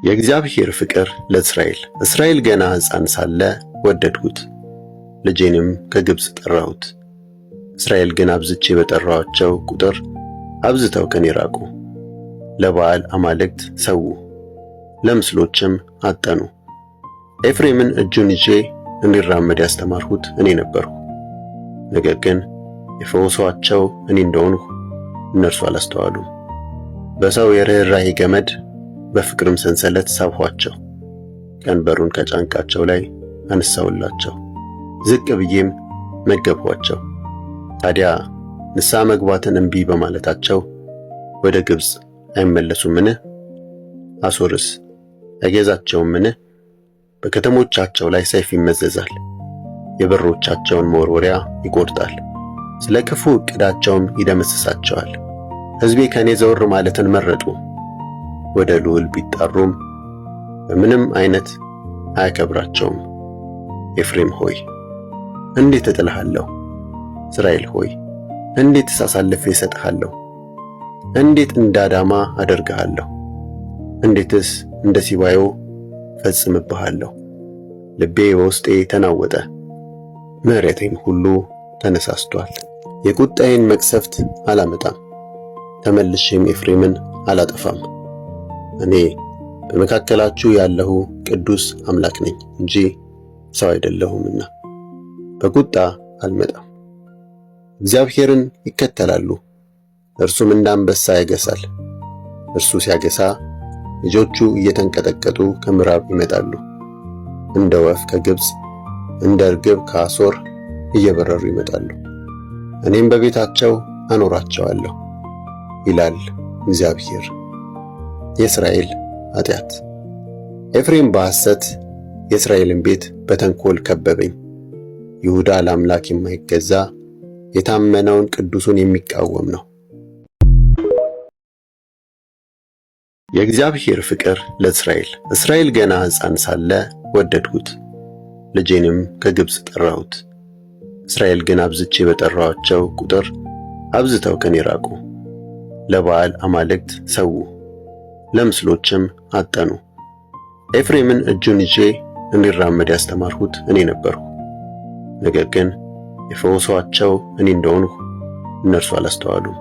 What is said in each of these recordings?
የእግዚአብሔር ፍቅር ለእስራኤል። እስራኤል ገና ሕፃን ሳለ ወደድሁት፣ ልጄንም ከግብፅ ጠራሁት። እስራኤል ግን አብዝቼ በጠራኋቸው ቁጥር አብዝተው ከኔ ራቁ። ለበዓል አማልክት ሰዉ፣ ለምስሎችም አጠኑ። ኤፍሬምን እጁን ይዤ እንዲራመድ ያስተማርሁት እኔ ነበርሁ። ነገር ግን የፈወሷቸው እኔ እንደሆንሁ እነርሱ አላስተዋሉም። በሰው የርኅራኄ ገመድ በፍቅርም ሰንሰለት ሳብኋቸው። ቀንበሩን ከጫንቃቸው ላይ አነሳሁላቸው፣ ዝቅ ብዬም መገብኋቸው። ታዲያ ንስሐ መግባትን እምቢ በማለታቸው ወደ ግብፅ አይመለሱምን? አሦርስ አይገዛቸውምን? በከተሞቻቸው ላይ ሰይፍ ይመዘዛል፣ የበሮቻቸውን መወርወሪያ ይቆርጣል፣ ስለ ክፉ ዕቅዳቸውም ይደመስሳቸዋል። ሕዝቤ ከእኔ ዘወር ማለትን መረጡ፣ ወደ ልዑል ቢጣሩም በምንም አይነት አያከብራቸውም። ኤፍሬም ሆይ እንዴት እጥልሃለሁ? እስራኤል ሆይ እንዴትስ አሳልፌ እሰጥሃለሁ? እንዴት እንዳዳማ አደርግሃለሁ? እንዴትስ እንደ ሲባዮ ፈጽምብሃለሁ? ልቤ በውስጤ ተናወጠ፣ ምሕረቴም ሁሉ ተነሳስቷል። የቁጣዬን መቅሰፍት አላመጣም፣ ተመልሼም ኤፍሬምን አላጠፋም። እኔ በመካከላችሁ ያለሁ ቅዱስ አምላክ ነኝ እንጂ ሰው አይደለሁምና በቁጣ አልመጣም። እግዚአብሔርን ይከተላሉ፣ እርሱም እንደ አንበሳ ያገሳል። እርሱ ሲያገሳ ልጆቹ እየተንቀጠቀጡ ከምዕራብ ይመጣሉ። እንደ ወፍ ከግብፅ፣ እንደ ርግብ ከአሦር እየበረሩ ይመጣሉ። እኔም በቤታቸው አኖራቸዋለሁ ይላል እግዚአብሔር። የእስራኤል ኃጢአት። ኤፍሬም በሐሰት የእስራኤልን ቤት በተንኮል ከበበኝ። ይሁዳ ለአምላክ የማይገዛ የታመነውን ቅዱሱን የሚቃወም ነው። የእግዚአብሔር ፍቅር ለእስራኤል። እስራኤል ገና ሕፃን ሳለ ወደድሁት፣ ልጄንም ከግብፅ ጠራሁት። እስራኤል ግን አብዝቼ በጠራኋቸው ቁጥር አብዝተው ከኔ ራቁ። ለበዓል አማልክት ሰዉ፣ ለምስሎችም አጠኑ። ኤፍሬምን እጁን ይዤ እንዲራመድ ያስተማርሁት እኔ ነበርሁ። ነገር ግን የፈወሷቸው እኔ እንደሆንሁ እነርሱ አላስተዋሉም።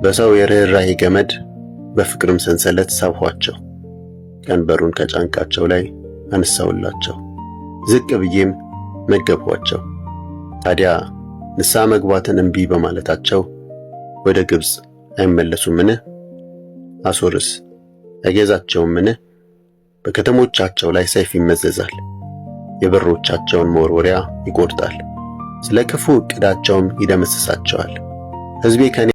በሰው የርኅራኄ ገመድ በፍቅርም ሰንሰለት ሳብኋቸው። ቀንበሩን ከጫንቃቸው ላይ አነሳሁላቸው፣ ዝቅ ብዬም መገብኋቸው። ታዲያ ንስሐ መግባትን እምቢ በማለታቸው ወደ ግብፅ አይመለሱምን? አሦርስ አይገዛቸውምን? በከተሞቻቸው ላይ ሰይፍ ይመዘዛል፣ የበሮቻቸውን መወርወሪያ ይቆርጣል፣ ስለ ክፉ ዕቅዳቸውም ይደመስሳቸዋል። ሕዝቤ ከኔ